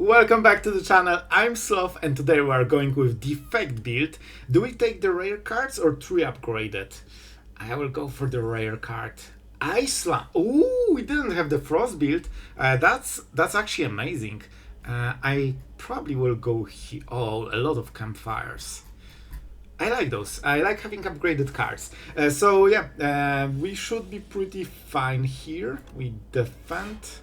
Welcome back to the channel, I'm Sloth and today we are going with Defect build. Do we take the rare cards or 3 upgraded? I will go for the rare card. Iceland. Ooh, we didn't have the Frost build. That's actually amazing. I probably will go here. Oh, a lot of campfires. I like those. I like having upgraded cards. So yeah, we should be pretty fine here. We defend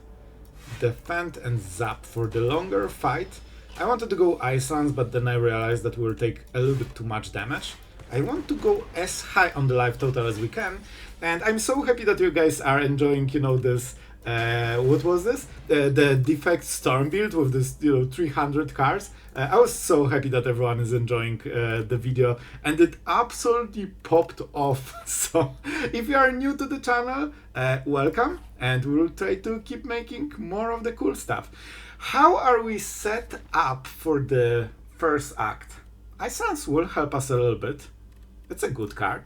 and zap for the longer fight. I wanted to go Icelands, but then I realized that we will take a little bit too much damage. I want to go as high on the life total as we can, and I'm so happy that you guys are enjoying, this, what was this? The Defect Storm build with this, 300 cards. I was so happy that everyone is enjoying the video, and it absolutely popped off. So if you are new to the channel, welcome, and we will try to keep making more of the cool stuff. How are we set up for the first act? Icelands will help us a little bit. It's a good card.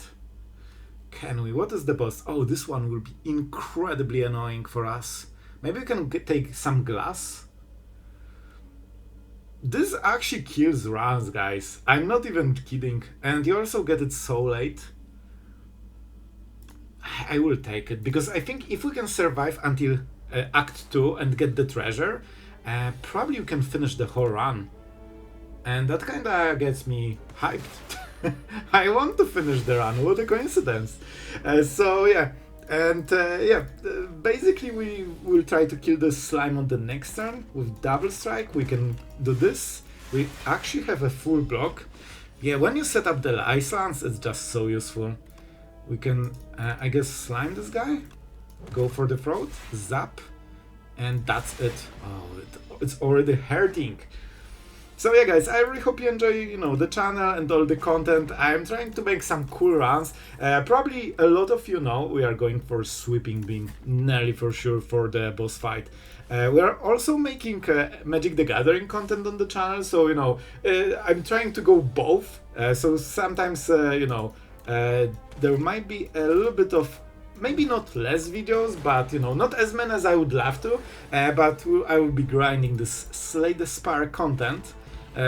Can we? What is the boss? Oh, this one will be incredibly annoying for us. Maybe we can take some glass. This actually kills runs, guys. I'm not even kidding. And you also get it so late. I will take it, because I think if we can survive until Act 2 and get the treasure, probably you can finish the whole run. And that kinda gets me hyped. I want to finish the run, what a coincidence. So yeah, and basically we will try to kill the slime on the next turn with double strike. We can do this. We actually have a full block. Yeah, when you set up the Icelands, it's just so useful. We can, I guess, slime this guy, go for the throat, zap, and that's it. Oh, it's already hurting. So yeah, guys, I really hope you enjoy, the channel and all the content. I'm trying to make some cool runs. Probably a lot of you know we are going for Sweeping Beam, nearly for sure, for the boss fight. We are also making Magic the Gathering content on the channel, so, I'm trying to go both. So sometimes, there might be a little bit of, maybe not less videos, but, not as many as I would love to. But I will be grinding this Slay the Spire content.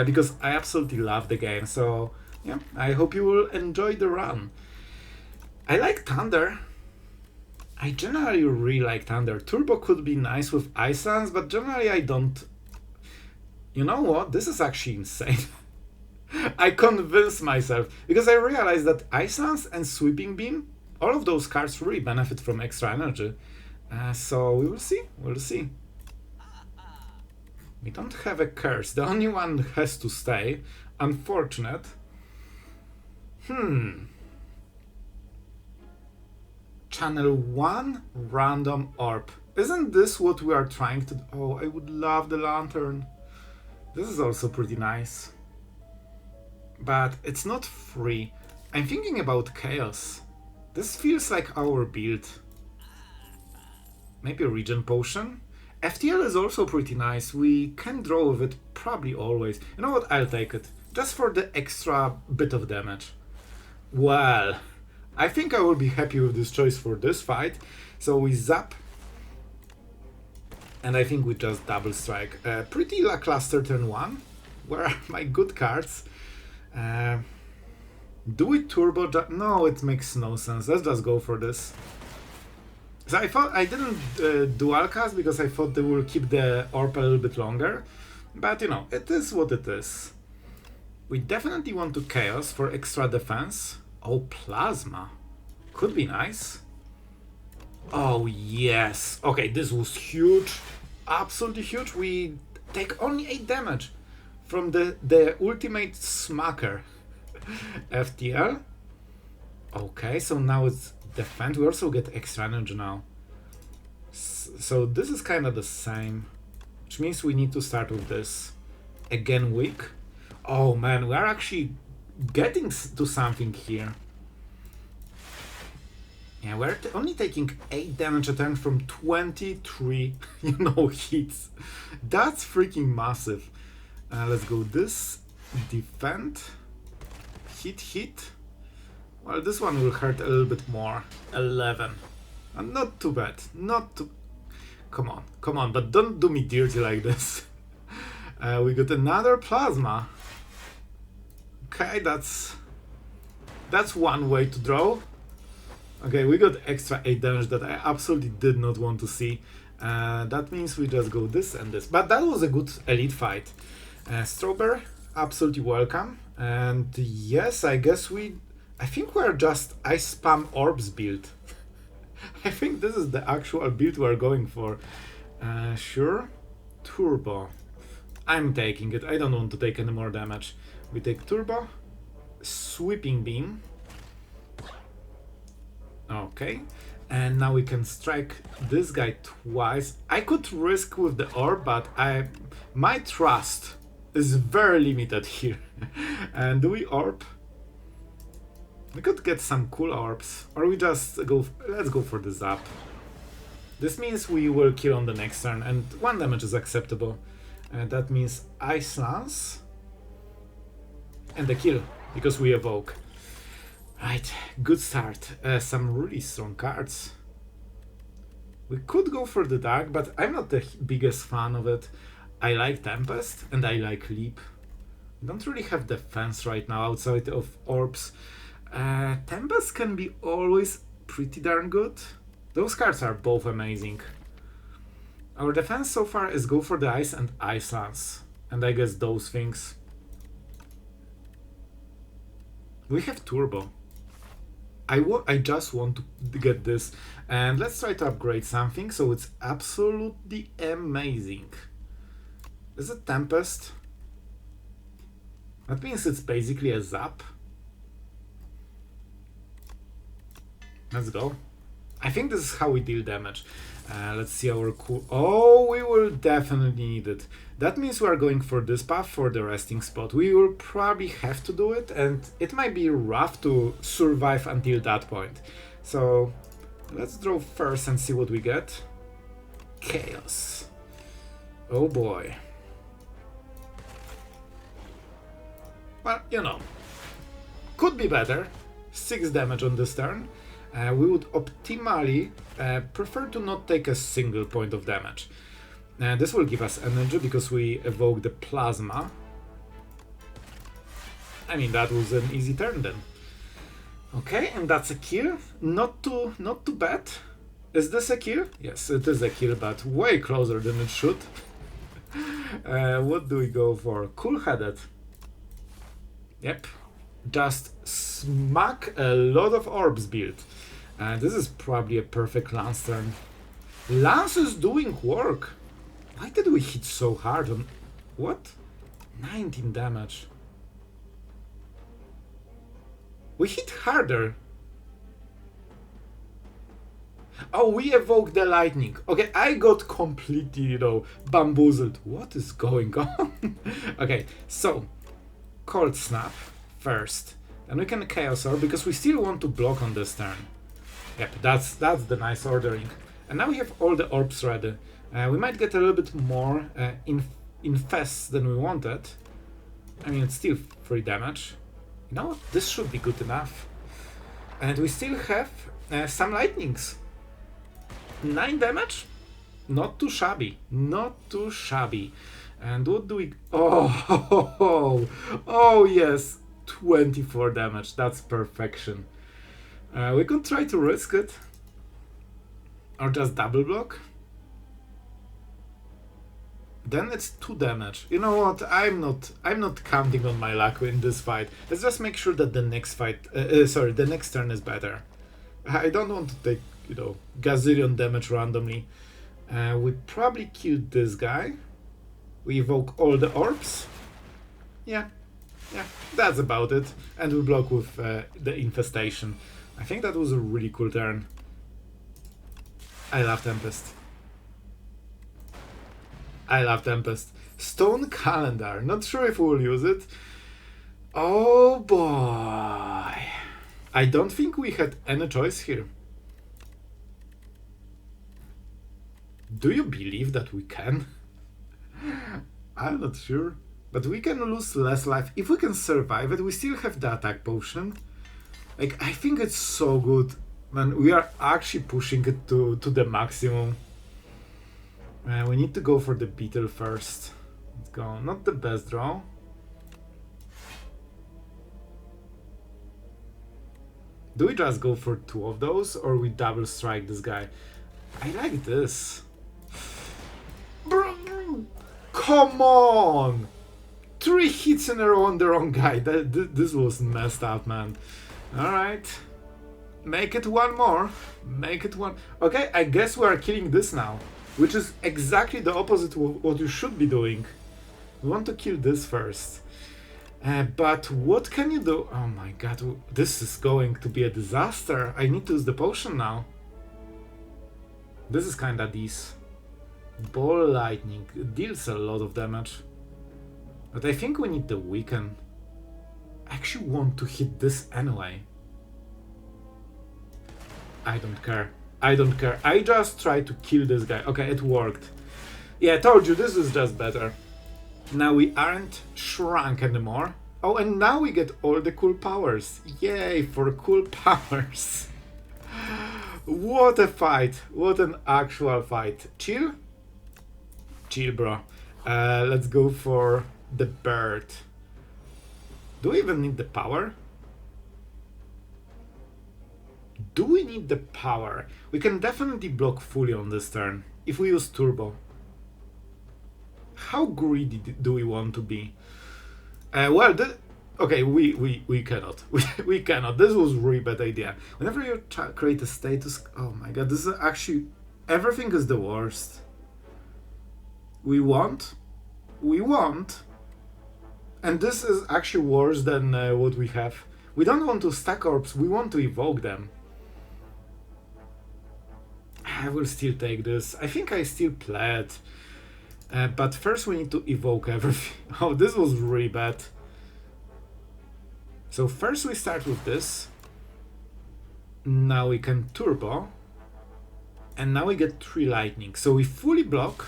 Because I absolutely love the game, so yeah, I hope you will enjoy the run. I like Thunder. I generally really like Thunder. Turbo could be nice with Icelands, but generally I don't. You know what? This is actually insane. I convinced myself, because I realized that Icelands and Sweeping Beam, all of those cards really benefit from extra energy. So we will see, we'll see. We don't have a curse. The only one has to stay. Unfortunate. Channel 1 random orb. Isn't this what we are trying to do? Oh, I would love the lantern. This is also pretty nice. But it's not free. I'm thinking about chaos. This feels like our build. Maybe a regen potion? FTL is also pretty nice. We can draw with it probably always. You know what? I'll take it. Just for the extra bit of damage. Well, I think I will be happy with this choice for this fight. So we zap. And I think we just double strike. Pretty lackluster turn 1. Where are my good cards? Do we turbo? No, it makes no sense. Let's just go for this. So I thought I didn't dual cast because I thought they will keep the orb a little bit longer, but it is what it is. We definitely want to chaos for extra defense. Oh, plasma could be nice. Oh yes, okay, this was huge, absolutely huge. We take only 8 damage from the ultimate smacker. FTL. Okay, so now it's defend. We also get extra energy now. So this is kind of the same, which means we need to start with this. Again weak. Oh man, we are actually getting to something here. Yeah, we're only taking 8 damage a turn from 23, hits. That's freaking massive. Let's go this. Defend. Hit. Well, this one will hurt a little bit more. 11. And not too bad. Not too... Come on, but don't do me dirty like this. We got another plasma. Okay, that's one way to draw. Okay, we got extra 8 damage that I absolutely did not want to see. That means we just go this and this. But that was a good elite fight. Strawberry, absolutely welcome. And yes, I think we're just ice spam orbs build. I think this is the actual build we're going for. Sure. Turbo. I'm taking it. I don't want to take any more damage. We take turbo. Sweeping beam. Okay. And now we can strike this guy twice. I could risk with the orb, but my trust is very limited here. And do we orb? We could get some cool orbs. Or we just let's go for the zap. This means we will kill on the next turn, and 1 damage is acceptable. That means Ice Lance. And the kill, because we evoke. Right, good start. Some really strong cards. We could go for the Dark, but I'm not the biggest fan of it. I like Tempest, and I like Leap. We don't really have defense right now outside of Orbs. Tempest can be always pretty darn good. Those cards are both amazing. Our defense so far is go for the Ice and Ice Lance. And I guess those things. We have Turbo. I just want to get this. And let's try to upgrade something so it's absolutely amazing. Is it Tempest? That means it's basically a zap. Let's go. I think this is how we deal damage. Let's see our cool... Oh, we will definitely need it. That means we are going for this path for the resting spot. We will probably have to do it, and it might be rough to survive until that point. So let's draw first and see what we get. Chaos. Oh boy. Well, you know, could be better. 6 damage on this turn. We would optimally prefer to not take a single point of damage. This will give us energy because we evoke the plasma. I mean, that was an easy turn then. Okay, and that's a kill. Not too bad. Is this a kill? Yes, it is a kill, but way closer than it should. What do we go for? Cool-headed. Yep. Just smack a lot of orbs build. This is probably a perfect Lance turn. Lance is doing work. Why did we hit so hard on... What? 19 damage. We hit harder. Oh, we evoked the lightning. Okay, I got completely, bamboozled. What is going on? Okay, so... Cold Snap first. Then we can Chaos Orb because we still want to block on this turn. Yep, that's the nice ordering. And now we have all the orbs ready. We might get a little bit more infests than we wanted. I mean, it's still 3 damage. You know, this should be good enough. And we still have some lightnings. 9 damage? Not too shabby. Not too shabby. And what do we... Oh, yes. 24 damage. That's perfection. We could try to risk it. Or just double block. Then it's 2 damage. You know what? I'm not counting on my luck in this fight. Let's just make sure that the next fight... the next turn is better. I don't want to take, gazillion damage randomly. We probably killed this guy. We evoke all the orbs. Yeah, that's about it. And we block with the infestation. I think that was a really cool turn. I love Tempest. I love Tempest. Stone Calendar. Not sure if we'll use it. Oh boy. I don't think we had any choice here. Do you believe that we can? I'm not sure. But we can lose less life. If we can survive it, we still have the attack potion. Like, I think it's so good. Man, we are actually pushing it to the maximum. We need to go for the beetle first. go. Not the best draw. Do we just go for 2 of those, or we double strike this guy? I like this. Come on! 3 hits in a row on the wrong guy. This was messed up, man. Alright. Make it 1 more. Make it 1. Okay, I guess we are killing this now. Which is exactly the opposite of what you should be doing. We want to kill this first. But what can you do? Oh my god, this is going to be a disaster. I need to use the potion now. This is kinda decent. Ball lightning deals a lot of damage. But I think we need the weaken. I actually want to hit this anyway. I don't care. I don't care. I just try to kill this guy. Okay, it worked. Yeah, I told you, this is just better. Now we aren't shrunk anymore. Oh, and now we get all the cool powers. Yay, for cool powers. What a fight. What an actual fight. Chill? Chill, bro. Let's go for the bird. Do we even need the power? Do we need the power? We can definitely block fully on this turn if we use turbo. How greedy do we want to be? Well, okay, we cannot. We cannot. This was a really bad idea. Whenever you create a status, oh my god, this is actually, everything is the worst. We want, and this is actually worse than what we have. We don't want to stack orbs, we want to evoke them. I will still take this. I think I still play it. But first we need to evoke everything. Oh, this was really bad. So first we start with this. Now we can turbo. And now we get 3 lightning. So we fully block.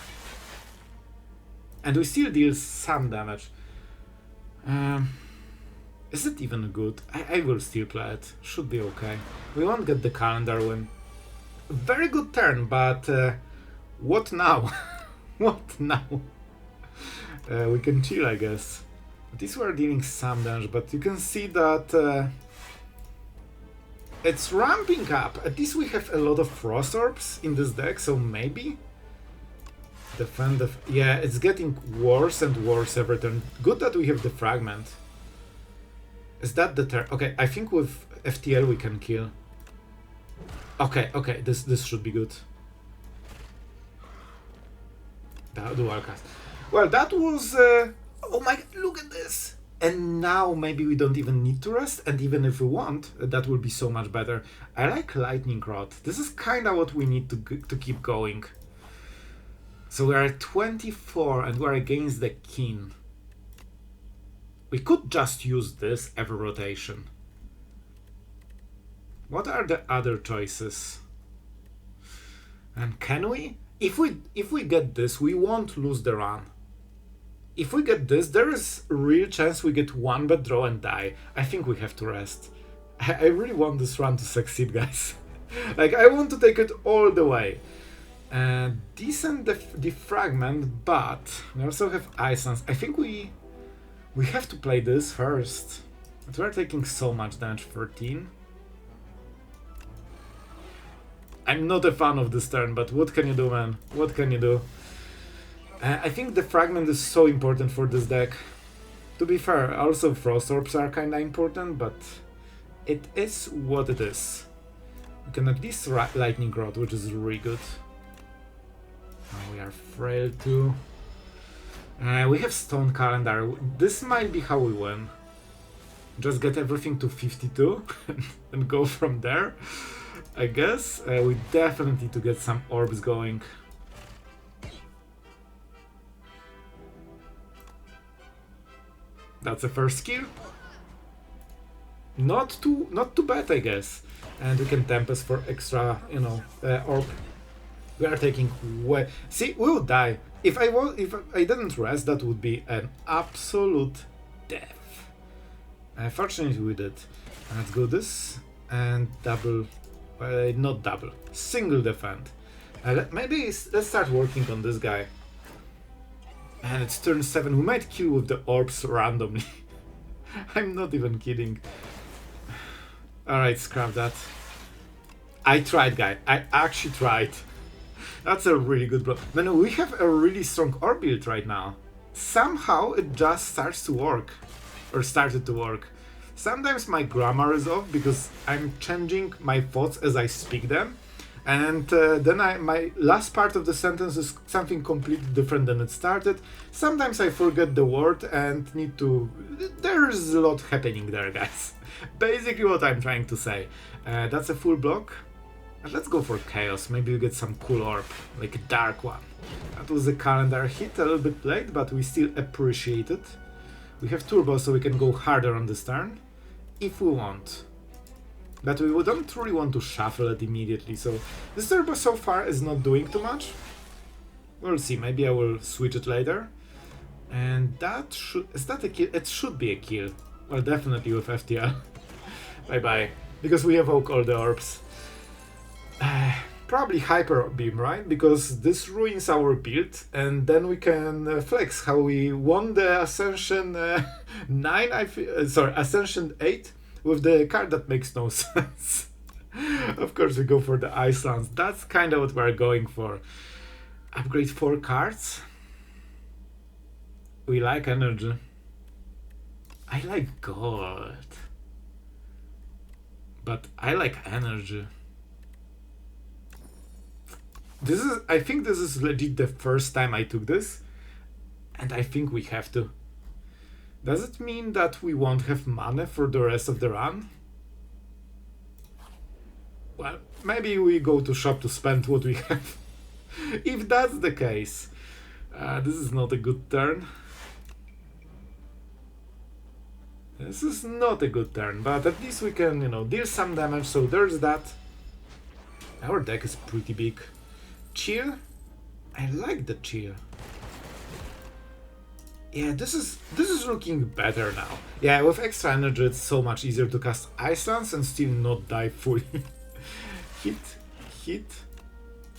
And we still deal some damage. Is it even good? I will still play it. Should be okay. We won't get the calendar win. Very good turn, but what now? What now? We can chill, I guess. These were dealing some damage, but you can see that it's ramping up. At least we have a lot of frost orbs in this deck, so maybe defend the... Yeah, it's getting worse and worse every turn. Good that we have the fragment. Is that the turn? Okay, I think with FTL we can kill. Okay, okay, this should be good. Dual cast. Well, that was... oh my god, look at this! And now maybe we don't even need to rest, and even if we want, that will be so much better. I like Lightning Rod. This is kinda what we need to keep going. So we are at 24 and we're against the king. We could just use this every rotation. What are the other choices? And can we? If we get this, we won't lose the run. If we get this, there is a real chance we get 1 bad draw and die. I think we have to rest. I really want this run to succeed, guys. Like, I want to take it all the way. Decent defragment, but we also have Ice Lance. I think we have to play this first. But we're taking so much damage, 13. I'm not a fan of this turn, but what can you do, man? What can you do? I think the fragment is so important for this deck. To be fair, also Frost Orbs are kinda important, but it is what it is. We can at least Lightning Rod, which is really good. Oh, we are frail too. We have Stone Calendar. This might be how we win. Just get everything to 52 and go from there. I guess we definitely need to get some orbs going. That's the first skill. Not too bad, I guess. And we can Tempest for extra, you know, orb. We are taking way. See, we would die if I didn't rest. That would be an absolute death. Fortunately, we did. Let's go this and double. Not double, single defend. Maybe let's start working on this guy. And it's turn 7. We might kill with the orbs randomly. I'm not even kidding. Alright, scrap that. I tried, guy. I actually tried. That's a really good block. Man, we have a really strong orb build right now. Somehow it just starts to work. Or started to work. Sometimes my grammar is off because I'm changing my thoughts as I speak them. And then my last part of the sentence is something completely different than it started. Sometimes I forget the word and need to... There's a lot happening there, guys. Basically what I'm trying to say. That's a full block. And let's go for chaos. Maybe we get some cool orb, like a dark one. That was a calendar hit, a little bit late, but we still appreciate it. We have turbo, so we can go harder on this turn, if we want. But we don't really want to shuffle it immediately, so this turbo so far is not doing too much. We'll see, maybe I will switch it later. And that should... Is that a kill? It should be a kill. Well, definitely with FTL. Bye-bye. Because we evoke all the orbs. Probably Hyper Beam, right? Because this ruins our build, and then we can flex how we won the Ascension 9, Ascension 8, with the card that makes no sense. Of course we go for the Icelands. That's kind of what we're going for. Upgrade 4 cards. We like energy. I like gold. But I like energy. I think this is legit the first time I took this, and I think we have to. Does it mean that we won't have mana for the rest of the run? Well, maybe we go to shop to spend what we have. If that's the case, this is not a good turn. This is not a good turn, but at least we can, deal some damage, so there's that. Our deck is pretty big. Chill? I like the chill. Yeah, this is looking better now. Yeah, with extra energy it's so much easier to cast Icelands and still not die fully. Hit,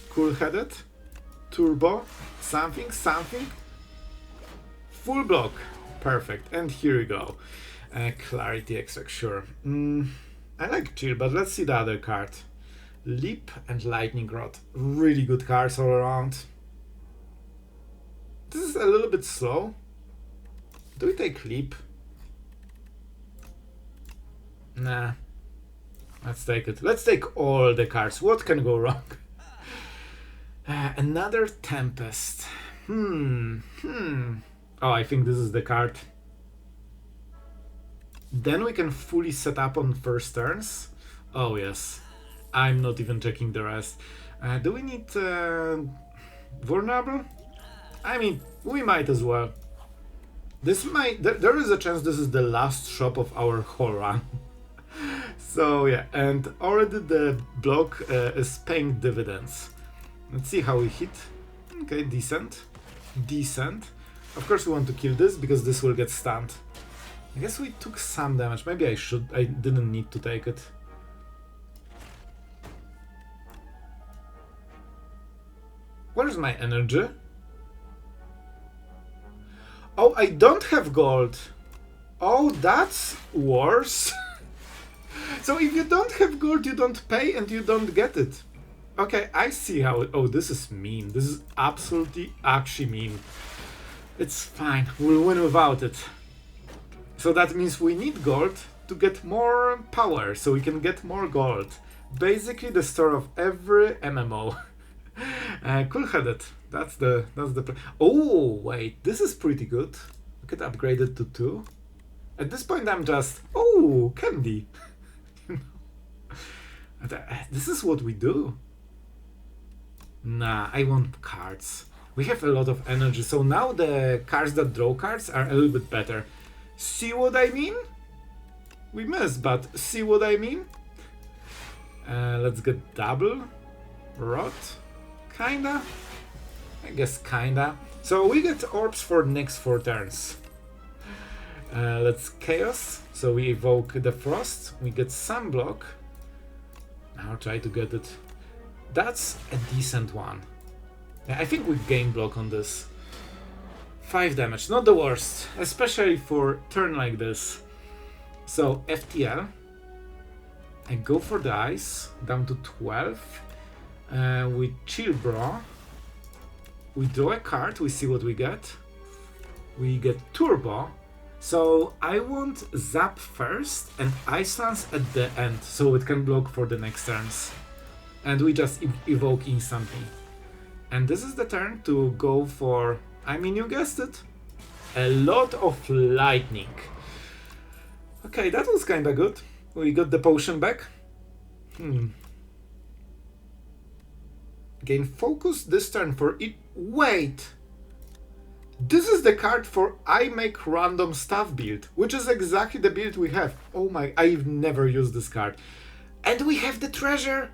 cool-headed, turbo, something, full block, perfect, and here we go. Clarity extract, sure. I like chill, but let's see the other card. Leap and Lightning Rod. Really good cards all around. This is a little bit slow. Do we take Leap? Nah. Let's take it. Let's take all the cards. What can go wrong? Another Tempest. Oh, I think this is the card. Then we can fully set up on first turns. Oh, yes. I'm not even checking the rest. Do we need vulnerable? I mean, we might as well. This might... There is a chance this is the last shop of our whole run. So yeah, and already the block is paying dividends. Let's see how we hit. Okay, decent. Of course we want to kill this because this will get stunned. I guess we took some damage. Maybe I didn't need to take it. Where's my energy? Oh, I don't have gold. Oh, that's worse. So if you don't have gold, you don't pay and you don't get it. Okay, I see how it... Oh, this is mean. This is absolutely actually mean. It's fine. We'll win without it. So that means we need gold to get more power, so we can get more gold. Basically the story of every MMO. Cool-headed. That's the oh wait, this is pretty good. We could upgrade it to 2. At this point I'm just candy. This is what we do. Nah, I want cards. We have a lot of energy, so now the cards that draw cards are a little bit better. See what I mean? We missed, but see what I mean? Let's get double. Rot. Kinda. I guess kinda. So we get orbs for next 4 turns. Let's chaos. So we evoke the frost. We get some block. Now try to get it. That's a decent one. Yeah, I think we gain block on this. 5 damage, not the worst, especially for turn like this. So FTL, I go for the ice, down to 12. We chill, bro. We draw a card, we see what we get. We get Turbo. So I want Zap first and Ice Lance at the end, so it can block for the next turns. And we just evoke instantly. And this is the turn to go for, I mean, you guessed it, a lot of lightning. Okay, that was kinda good. We got the potion back. Gain focus this turn for it. Wait! This is the card for I make random stuff build, which is exactly the build we have. Oh my, I've never used this card. And we have the treasure!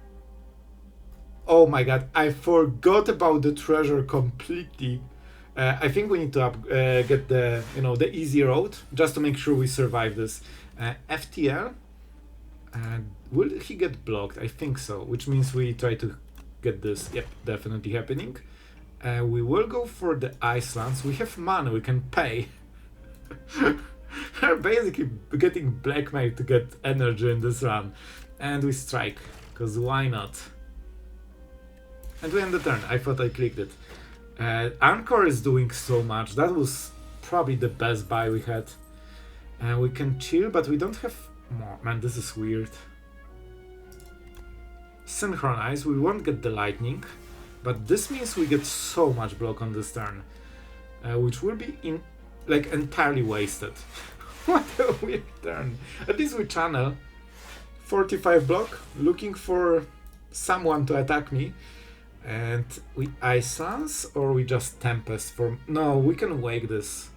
Oh my god, I forgot about the treasure completely. I think we need to get the, the easy road, just to make sure we survive this. FTL. Will he get blocked? I think so, which means we try to get this. Yep, definitely happening. We will go for the Ice Lance. We have mana, we can pay. We're basically getting blackmailed to get energy in this run. And we strike, because why not? And we end the turn. I thought I clicked it. Anchor is doing so much. That was probably the best buy we had. We can chill, but we don't have more. Man, this is weird. Synchronize. We won't get the lightning. But this means we get so much block on this turn, which will be entirely wasted. What a weird turn. At least we channel 45 block, looking for someone to attack me, and we Ice Lance or we just Tempest for. No, we can wake this.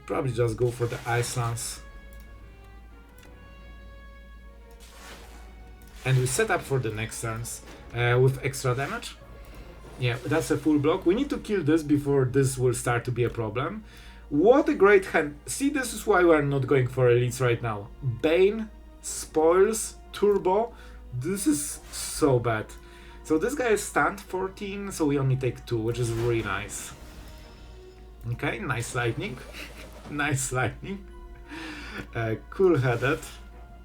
Probably just go for the Ice Lance. And we set up for the next turns with extra damage. Yeah, that's a full block. We need to kill this before this will start to be a problem. What a great hand. See, this is why we're not going for elites right now. Bane, Spoils, Turbo. This is so bad. So this guy is stunned 14, so we only take 2, which is really nice. Okay, nice lightning. Nice lightning. Cool-headed.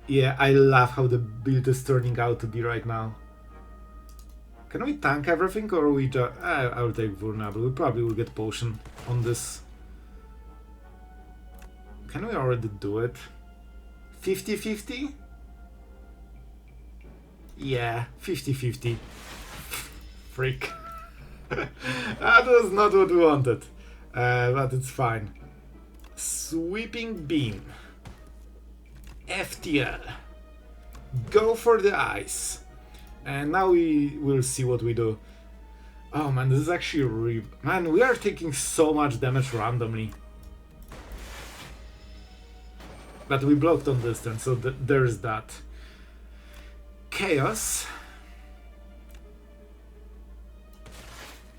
Yeah, I love how the build is turning out to be right now. Can we tank everything or we just... I'll take vulnerable. We probably will get potion on this. Can we already do it? 50-50? Yeah, 50-50. Freak. That was not what we wanted. But it's fine. Sweeping Beam. FTL. Go for the ice. And now we will see what we do. Oh man, this is actually really... Man, we are taking so much damage randomly. But we blocked on this turn, so there's that. Chaos.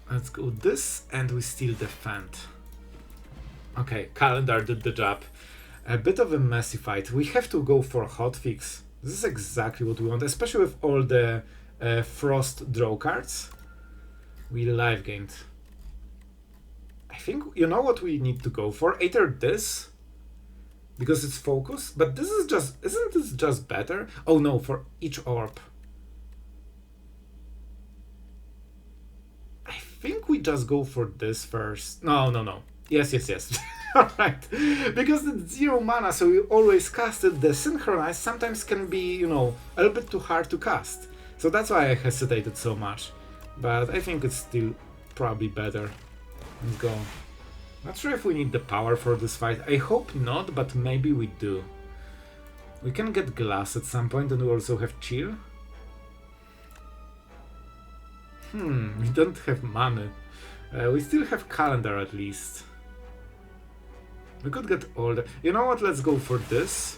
Let's go this, and we still defend. Okay, Calendar did the job. A bit of a messy fight. We have to go for hotfix. This is exactly what we want, especially with all the Frost draw cards. We live gained. I think, you know what we need to go for? Either this, because it's focus, but this is just, isn't this just better? Oh no, for each orb. I think we just go for this first. No. Yes. Alright, because it's 0 mana, so we always cast it. The Synchronize sometimes can be, a little bit too hard to cast. So that's why I hesitated so much. But I think it's still probably better. Let's go. Not sure if we need the power for this fight. I hope not, but maybe we do. We can get glass at some point, and we also have chill. We don't have mana. We still have calendar at least. We could get all the... You know what, let's go for this.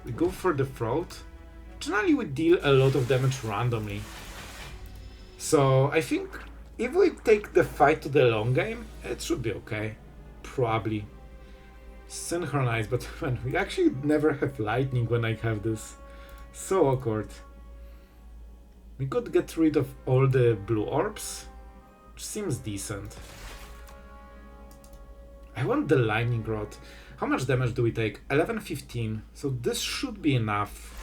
We go for the throat. Generally we deal a lot of damage randomly. So I think if we take the fight to the long game, it should be okay. Probably. Synchronize, but man, we actually never have lightning when I have this. So awkward. We could get rid of all the blue orbs, which seems decent. I want the lightning rod. How much damage do we take? 11, 15. So this should be enough.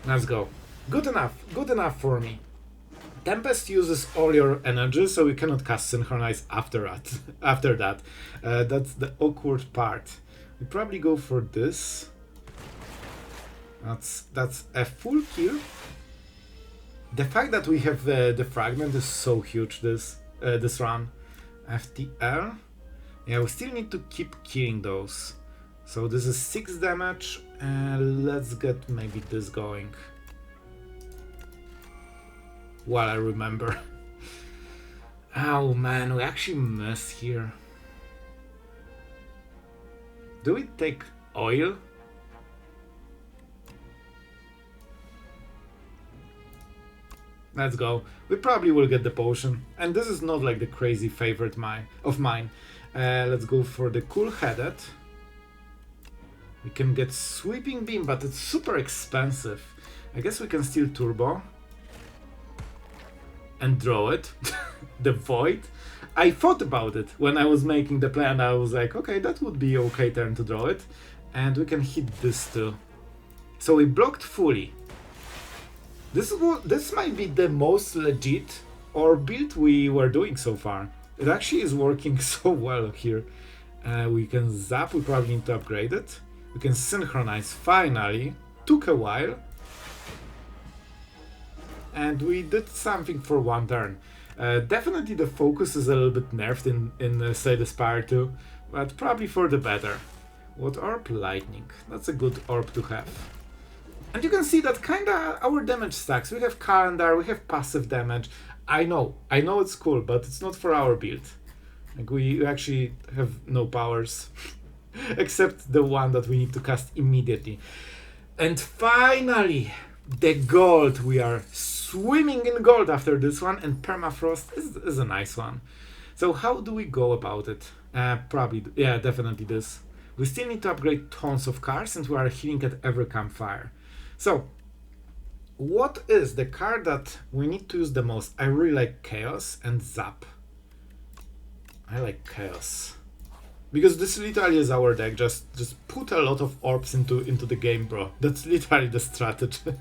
Let's go. Good enough for me. Tempest uses all your energy, so you cannot cast Synchronize after that. After that. That's the awkward part. We probably go for this. That's a full kill. The fact that we have the fragment is so huge this run. FTL. Yeah, we still need to keep killing those. So this is 6 damage. Let's get maybe this going. While I remember. Oh man, we actually miss here. Do we take oil? Let's go. We probably will get the potion. And this is not like the crazy favorite of mine. Let's go for the cool-headed. We can get sweeping beam, but it's super expensive. I guess we can steal turbo. And draw it. The void. I thought about it when I was making the plan. I was like, okay, that would be okay turn to draw it. And we can hit this too. So we blocked fully. This might be the most legit orb build we were doing so far. It actually is working so well here. We can zap, we probably need to upgrade it. We can synchronize finally. Took a while. And we did something for one turn. Definitely the focus is a little bit nerfed in say the Spire too, but probably for the better. What orb? Lightning. That's a good orb to have. And you can see that kinda our damage stacks. We have calendar, we have passive damage. I know it's cool, but it's not for our build. Like we actually have no powers. Except the one that we need to cast immediately. And finally, the gold. We are swimming in gold after this one, and permafrost is a nice one. So how do we go about it? Probably, yeah, definitely this. We still need to upgrade tons of cars since we are healing at every campfire. So, what is the card that we need to use the most? I really like Chaos and Zap. I like Chaos. Because this literally is our deck, just put a lot of orbs into the game, bro. That's literally the strategy.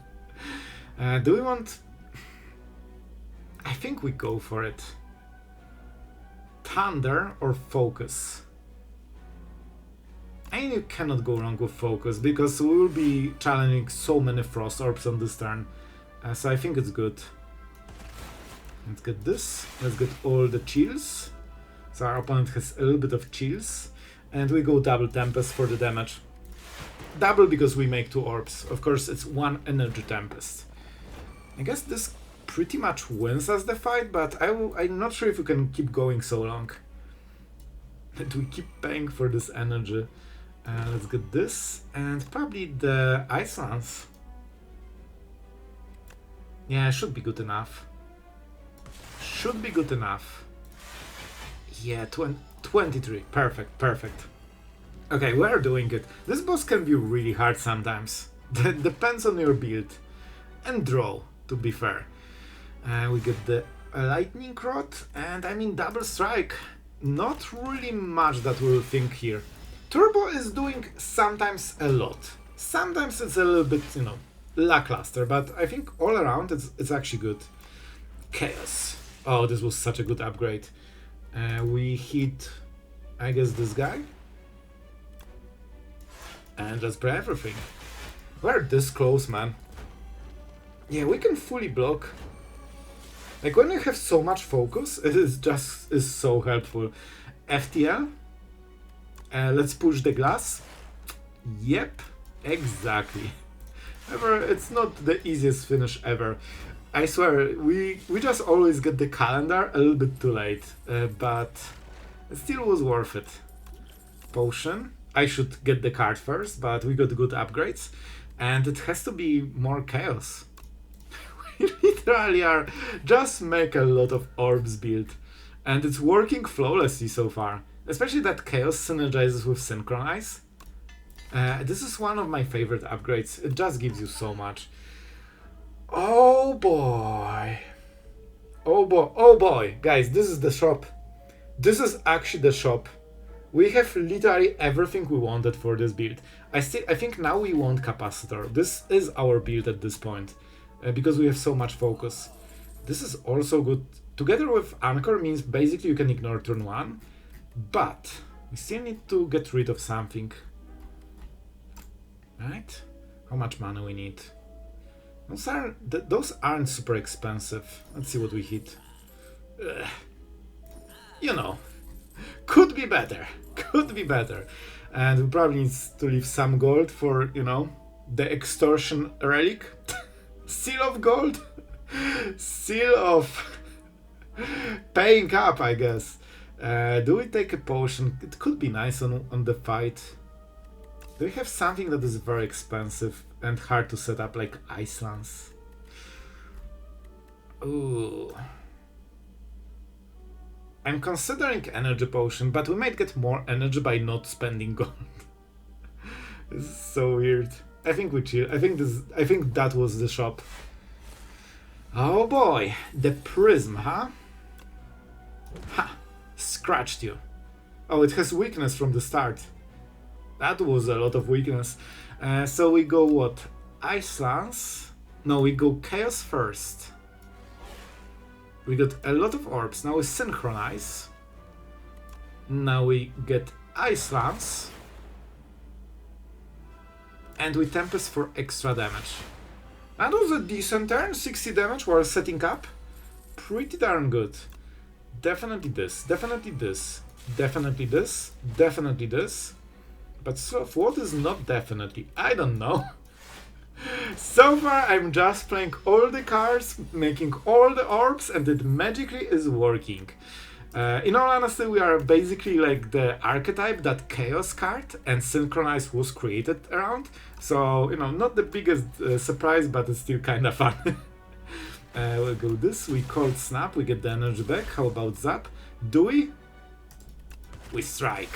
Do we want... I think we go for it. Thunder or Focus? I mean, you cannot go wrong with Focus, because we will be challenging so many Frost Orbs on this turn. So I think it's good. Let's get this. Let's get all the chills. So our opponent has a little bit of chills. And we go double Tempest for the damage. Double because we make 2 orbs. Of course, it's 1 energy Tempest. I guess this pretty much wins us the fight, but I'm not sure if we can keep going so long. And we keep paying for this energy. Let's get this, and probably the Ice Lance. Yeah, should be good enough. Should be good enough. Yeah, 23. Perfect, perfect. Okay, we're doing it. This boss can be really hard sometimes. That depends on your build. And draw, to be fair. We get the Lightning Rod, and I mean double strike. Not really much that we'll think here. Turbo is doing sometimes a lot. Sometimes it's a little bit, lackluster, but I think all around it's actually good. Chaos. Oh, this was such a good upgrade. We hit, I guess, this guy. And let's play everything. We're this close, man. Yeah, we can fully block. Like, when you have so much focus, it is so helpful. FTL. Let's push the glass. Yep, exactly. However, it's not the easiest finish ever. I swear, we just always get the calendar a little bit too late, but it still was worth it. Potion. I should get the card first, but we got good upgrades, and it has to be more chaos. We literally are just make a lot of orbs build, and it's working flawlessly so far. Especially that chaos synergizes with synchronize. This is one of my favorite upgrades. It just gives you so much. Oh boy. Oh boy. Oh boy. Guys, this is the shop. This is actually the shop. We have literally everything we wanted for this build. I think now we want capacitor. This is our build at this point, because we have so much focus. This is also good. Together with anchor means basically you can ignore turn 1, but we still need to get rid of something. Right? How much mana we need? Those aren't super expensive. Let's see what we hit. You know, could be better. Could be better. And we probably need to leave some gold for, you know, the extortion relic. Seal of gold. Seal of paying up, I guess. Do we take a potion? It could be nice on the fight. Do we have something that is very expensive and hard to set up, like Ice Lance? Ooh. I'm considering energy potion, but we might get more energy by not spending gold. This is so weird. I think we chill. I think that was the shop. Oh boy, the prism, huh? Ha! Scratched you. Oh, it has weakness from the start. That was a lot of weakness. So we go what? Ice Lance? No, we go Chaos first. We got a lot of orbs. Now we synchronize. Now we get Ice Lance. And we Tempest for extra damage. That was a decent turn. 60 damage while setting up. Pretty darn good. Definitely this. Definitely this. Definitely this. Definitely this. But Sloth, what is not definitely? I don't know. So far, I'm just playing all the cards, making all the orbs, and it magically is working. In all honesty, we are basically like the archetype that Chaos card and Synchronize was created around. So, you know, not the biggest surprise, but it's still kind of fun. We'll go this, we Cold Snap, we get the energy back. How about Zap? Do we? We strike.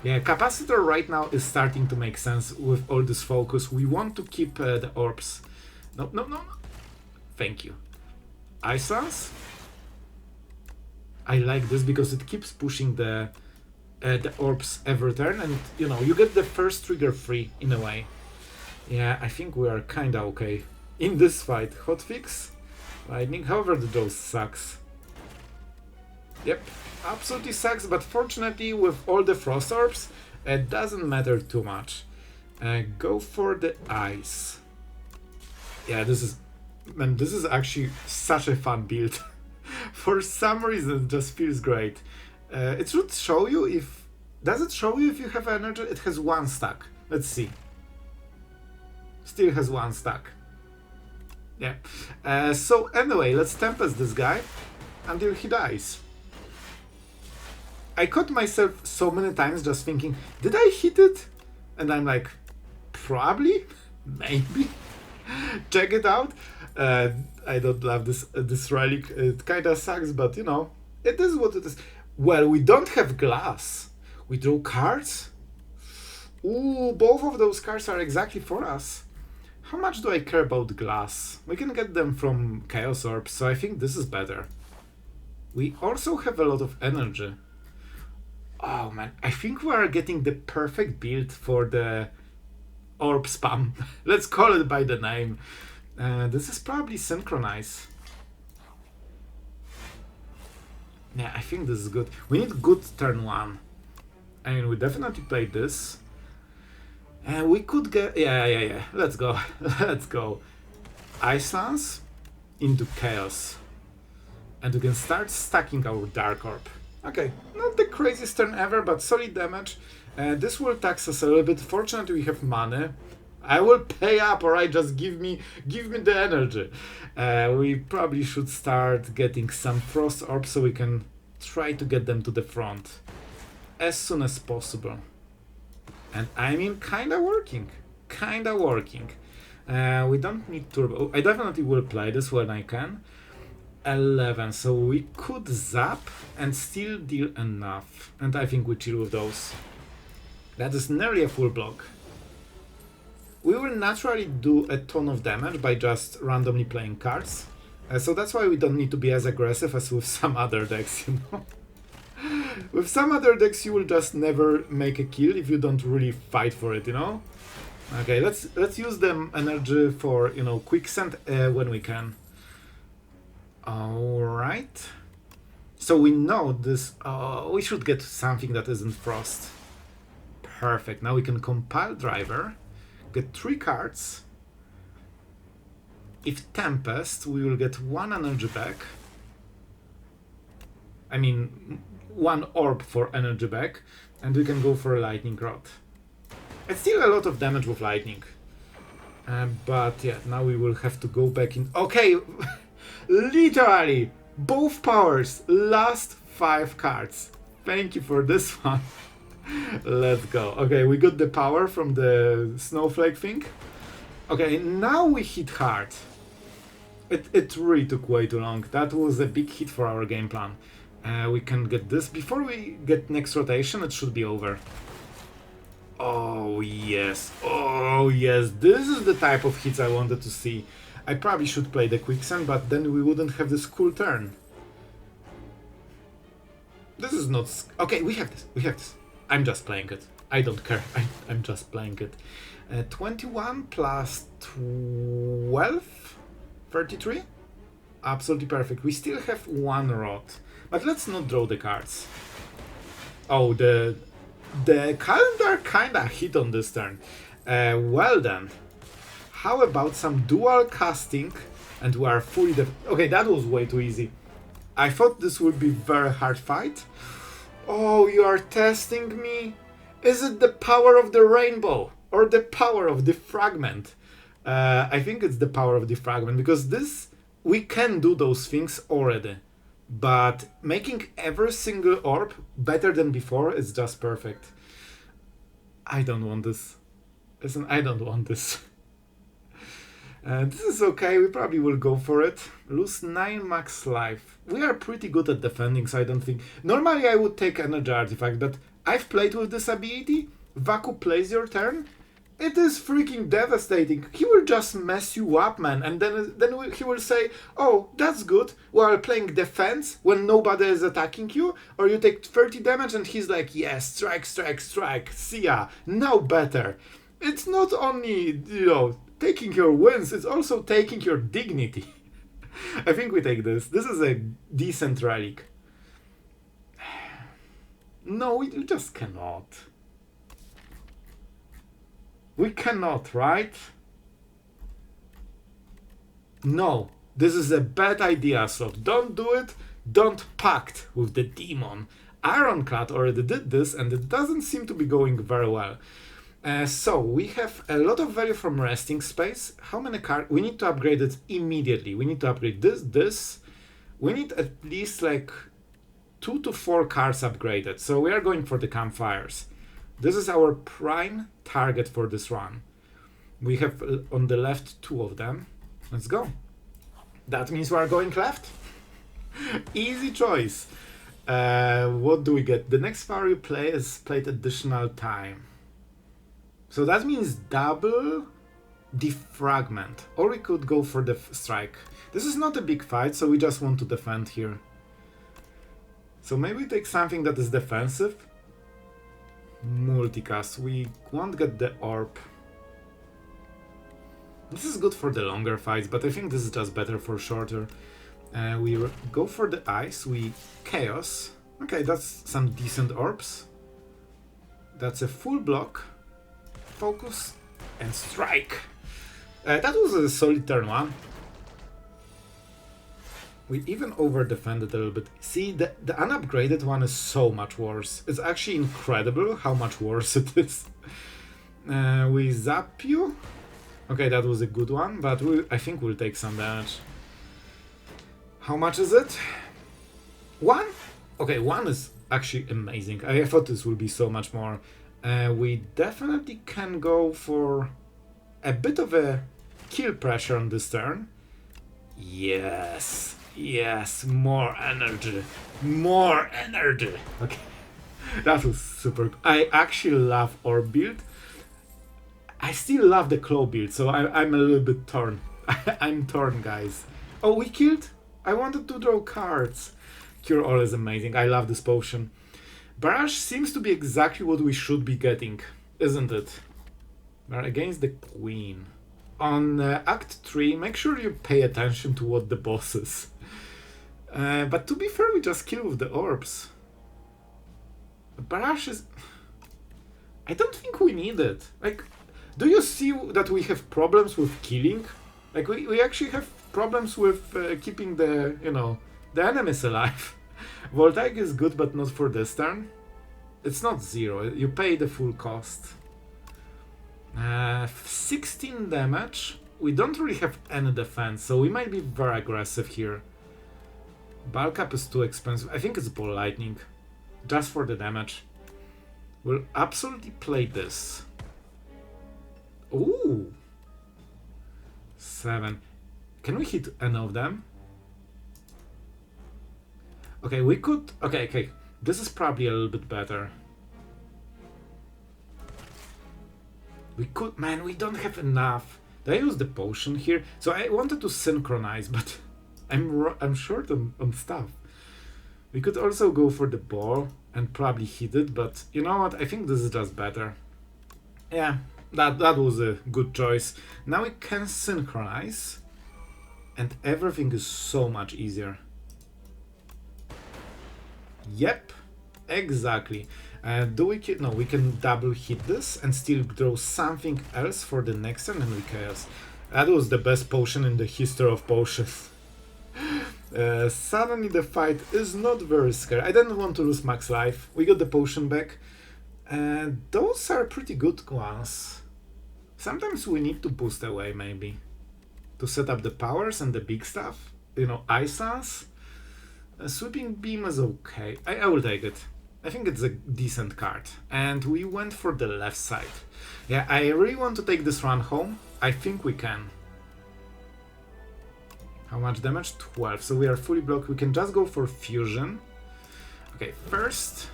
Yeah, capacitor right now is starting to make sense with all this focus. We want to keep the orbs. No, no, no, no. Thank you. Ice Lance. I like this because it keeps pushing the orbs every turn, and you know, you get the first trigger free in a way. Yeah, I think we are kinda okay in this fight. Hotfix, lightning. However, the dose sucks. Yep. Absolutely sucks, but fortunately with all the frost orbs, it doesn't matter too much. Go for the ice. Yeah, this is actually such a fun build. For some reason, it just feels great. It should show you if... Does it show you if you have energy? It has 1 stack. Let's see. Still has 1 stack. Yeah. So anyway, let's Tempest this guy until he dies. I caught myself so many times just thinking, did I hit it? And I'm like, probably, maybe. Check it out. I don't love this relic. It kind of sucks, but you know, it is what it is. Well, we don't have glass. We draw cards. Ooh, both of those cards are exactly for us. How much do I care about glass? We can get them from Chaos Orbs, so I think this is better. We also have a lot of energy. Oh man, I think we are getting the perfect build for the orb spam. Let's call it by the name. This is probably Synchronize. Yeah, I think this is good. We need good turn 1. I mean, we definitely play this. And we could get... Yeah. Let's go. Let's go. Ice Lance into Chaos. And we can start stacking our Dark Orb. Okay, not the craziest turn ever, but solid damage. This will tax us a little bit. Fortunately, we have money. I will pay up, alright, just give me the energy. We probably should start getting some Frost Orbs so we can try to get them to the front as soon as possible. And I mean, kinda working. We don't need turbo. I definitely will play this when I can. 11, so we could zap and still deal enough. And I think we chill with those. That is nearly a full block. We will naturally do a ton of damage by just randomly playing cards. So that's why we don't need to be as aggressive as with some other decks, you know. With some other decks, you will just never make a kill if you don't really fight for it, you know? Okay, let's use the energy for, you know, quicksand when we can. Alright. So we know this... we should get something that isn't frost. Perfect. Now we can compile driver, get 3 cards. If Tempest, we will get 1 energy back. I mean, 1 orb for energy back, and we can go for a lightning rod. It's still a lot of damage with lightning. But yeah, now we will have to go back in... Okay! Literally! Both powers! Last 5 cards. Thank you for this one. Let's go. Okay, we got the power from the snowflake thing. Okay, now we hit hard. It really took way too long. That was a big hit for our game plan. We can get this. Before we get next rotation, it should be over. Oh yes, oh yes, this is the type of hits I wanted to see. I probably should play the quicksand, but then we wouldn't have this cool turn. This is not... Okay, we have this. I'm just playing it. I don't care, I'm just playing it. 21 plus 12? 33? Absolutely perfect. We still have 1 rod. But let's not draw the cards. Oh, the calendar kinda hit on this turn. Well then. How about some dual casting and we are fully okay, that was way too easy. I thought this would be very hard fight. Oh, you are testing me? Is it the power of the rainbow or the power of the fragment? I think it's the power of the fragment because this, we can do those things already. But making every single orb better than before is just perfect. I don't want this. Listen, I don't want this. This is okay, we probably will go for it. Lose 9 max life. We are pretty good at defending, so I don't think... Normally I would take Energy Artifact, but I've played with this ability. Vaku plays your turn. It is freaking devastating. He will just mess you up, man, and then he will say, oh, that's good, while playing defense when nobody is attacking you, or you take 30 damage and he's like, yes, strike, strike, strike, see ya, now better. It's not only, you know, taking your wins, it's also taking your dignity. I think we take this. This is a decent relic. No, we just cannot. We cannot, right? No, this is a bad idea, Sloth. Don't do it. Don't pact with the demon. Ironclad already did this and it doesn't seem to be going very well. So we have a lot of value from resting space. How many cards? We need to upgrade it immediately. We need to upgrade this. We need at least like 2 to 4 cards upgraded. So we are going for the campfires. This is our prime target for this run. We have on the left 2 of them. Let's go. That means we are going left. Easy choice. What do we get? The next power you play is played additional time. So that means double defragment. Or we could go for the strike. This is not a big fight, so we just want to defend here. So maybe take something that is defensive. Multicast. We won't get the orb. This is good for the longer fights, but I think this is just better for shorter. We go for the ice. We chaos. Okay, that's some decent orbs. That's a full block. Focus and strike. That was a solid turn 1. We even over-defended a little bit. See, the unupgraded one is so much worse. It's actually incredible how much worse it is. We zap you. Okay, that was a good one, but I think we'll take some damage. How much is it? 1? Okay, 1 is actually amazing. I thought this would be so much more. We definitely can go for a bit of a kill pressure on this turn. Yes, yes, more energy, more energy. Okay, that was super. I actually love Orb build. I still love the Claw build, so I'm a little bit torn. I'm torn, guys. Oh, we killed? I wanted to draw cards. Cure All is amazing. I love this potion. Barrage seems to be exactly what we should be getting, isn't it? We're against the Queen. On Act 3, make sure you pay attention to what the boss is. But to be fair, we just kill with the Orbs. The Barrage is... I don't think we need it. Like, do you see that we have problems with killing? Like, we actually have problems with keeping the, you know, the enemies alive. Voltaic is good, but not for this turn. It's not 0. You pay the full cost. 16 damage. We don't really have any defense, so we might be very aggressive here. Bulk up is too expensive. I think it's Ball Lightning. Just for the damage. We'll absolutely play this. Ooh. 7. Can we hit any of them? Okay, we could... Okay. This is probably a little bit better. We could... Man, we don't have enough. Did I use the potion here? So I wanted to synchronize, but I'm short on stuff. We could also go for the ball and probably hit it, but you know what? I think this is just better. Yeah, that was a good choice. Now we can synchronize, and everything is so much easier. Yep, exactly. Do we no, we can double hit this and still draw something else for the next turn and we chaos. That was the best potion in the history of potions. Suddenly the fight is not very scary. I didn't want to lose max life. We got the potion back. And those are pretty good ones. Sometimes we need to boost away maybe. To set up the powers and the big stuff. You know, Ice Lance. Sweeping Beam is okay. I will take it. I think it's a decent card. And we went for the left side. Yeah, I really want to take this run home. I think we can. How much damage? 12. So we are fully blocked. We can just go for fusion. Okay, first...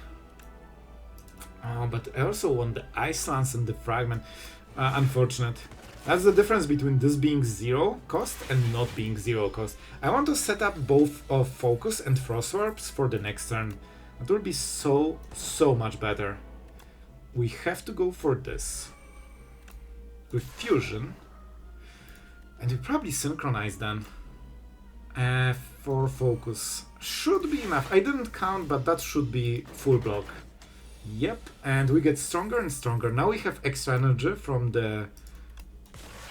Oh, but I also want the Ice Lance and the Fragment. Unfortunate. That's the difference between this being 0 cost and not being 0 cost. I want to set up both of Focus and Frost Orbs for the next turn. It will be so much better. We have to go for this. With Fusion. And we probably synchronize then. For Focus. Should be enough. I didn't count, but that should be full block. Yep, and we get stronger and stronger. Now we have extra energy from the...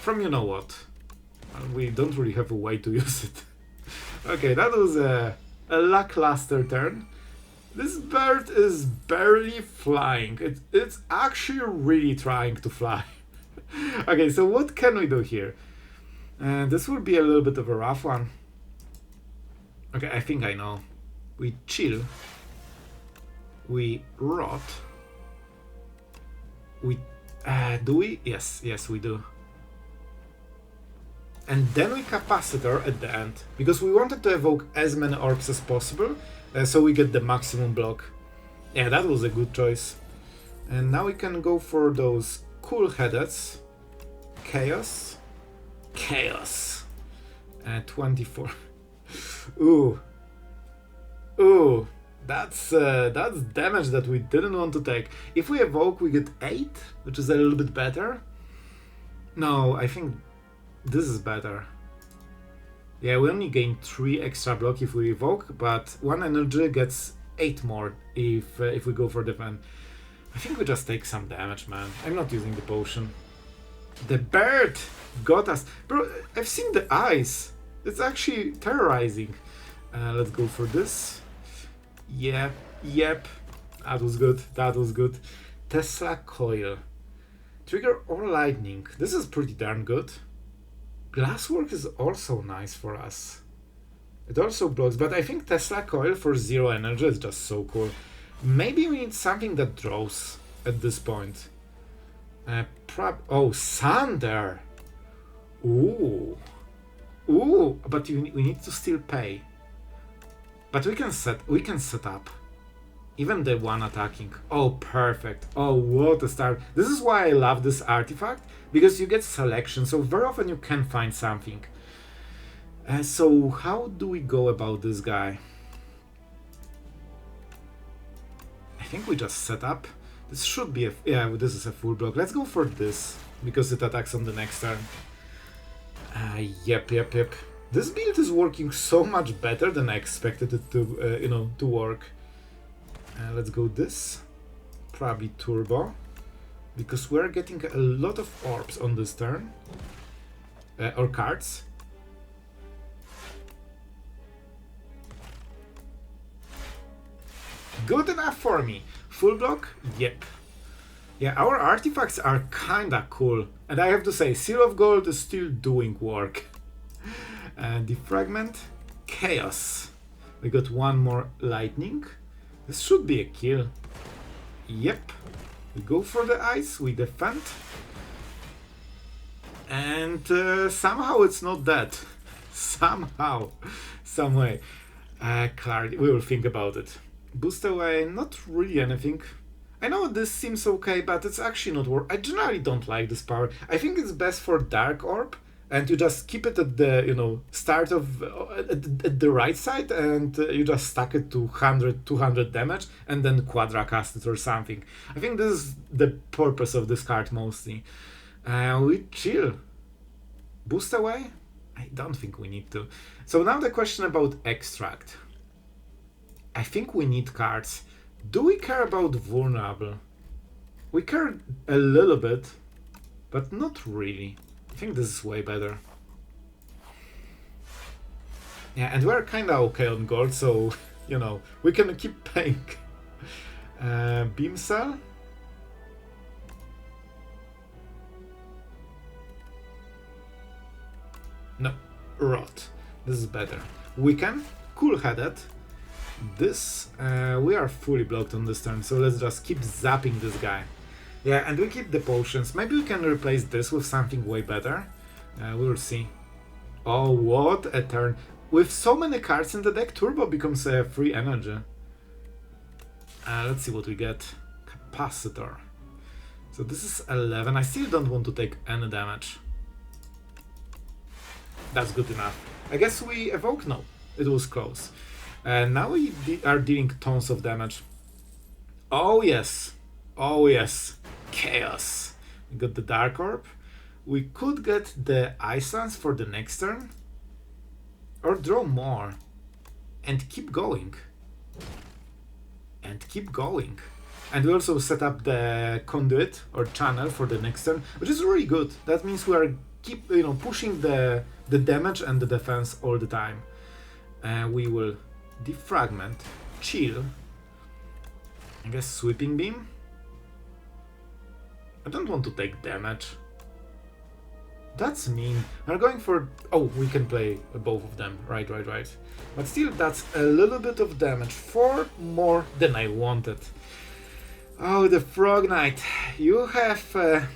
From you know what. We don't really have a way to use it. Okay, that was a lackluster turn. This bird is barely flying. It's actually really trying to fly. Okay, so what can we do here? This will be a little bit of a rough one. Okay, I think I know. We chill. We rot. We... do we? Yes, we do. And then we Capacitor at the end. Because we wanted to evoke as many orbs as possible. So we get the maximum block. Yeah, that was a good choice. And now we can go for those cool headeds. Chaos. 24. Ooh. That's damage that we didn't want to take. If we evoke, we get 8, which is a little bit better. No, I think this is better. Yeah, we only gain 3 extra block if we evoke, but 1 energy gets 8 more if we go for defense. I think we just take some damage, man. I'm not using the potion. The bird got us. Bro, I've seen the eyes. It's actually terrorizing. Let's go for this. Yep. That was good. Tesla Coil. Trigger or Lightning. This is pretty darn good. Glasswork is also nice for us. It also blocks, but I think Tesla Coil for 0 energy is just so cool. Maybe we need something that draws at this point. Oh, Sunder! Ooh, but we need to still pay. But we can set up. Even the one attacking. Oh, perfect. Oh, what a start. This is why I love this artifact. Because you get selection, so very often you can find something. So how do we go about this guy? I think we just set up. This should be a... yeah, this is a full block. Let's go for this, because it attacks on the next turn. Yep. This build is working so much better than I expected it to, you know, to work. Let's go this. Probably turbo. Because we're getting a lot of orbs on this turn. Or cards. Good enough for me. Full block? Yep. Yeah, our artifacts are kinda cool. And I have to say, Seal of Gold is still doing work. Defragment? Chaos. We got one more lightning. This should be a kill. Yep. We go for the ice, we defend. And somehow it's not dead. Somehow. Some way. Clarity. We will think about it. Boost away, not really anything. I know this seems okay, but it's actually not worth. I generally don't like this power. I think it's best for Dark Orb, and you just keep it at the, you know, start of at the right side, and you just stack it to 100, 200 damage, and then quadra cast it or something. I think this is the purpose of this card mostly. We chill. Boost away? I don't think we need to. So now the question about Extract. I think we need cards. Do we care about vulnerable? We care a little bit, but not really. I think this is way better. Yeah, and we're kinda okay on gold, so, you know, we can keep paying. Beam Cell? No, Rot. This is better. Weaken? Cool-headed. This, we are fully blocked on this turn, so let's just keep zapping this guy. Yeah, and we keep the potions. Maybe we can replace this with something way better. We will see. Oh, what a turn. With so many cards in the deck, Turbo becomes a free energy. Let's see what we get. Capacitor. So this is 11. I still don't want to take any damage. That's good enough. I guess we evoke? No, it was close. Now we are dealing tons of damage. Oh yes. Oh yes. Chaos. We got the Dark Orb. We could get the Ice Lance for the next turn. Or draw more. And keep going. And keep going. And we also set up the conduit or channel for the next turn, which is really good. That means we are pushing the damage and the defense all the time. We will defragment, chill. I guess sweeping beam. I don't want to take damage. That's mean. We're going for... oh, we can play both of them. Right. But still, that's a little bit of damage. 4 more than I wanted. Oh, the Frog Knight. You have a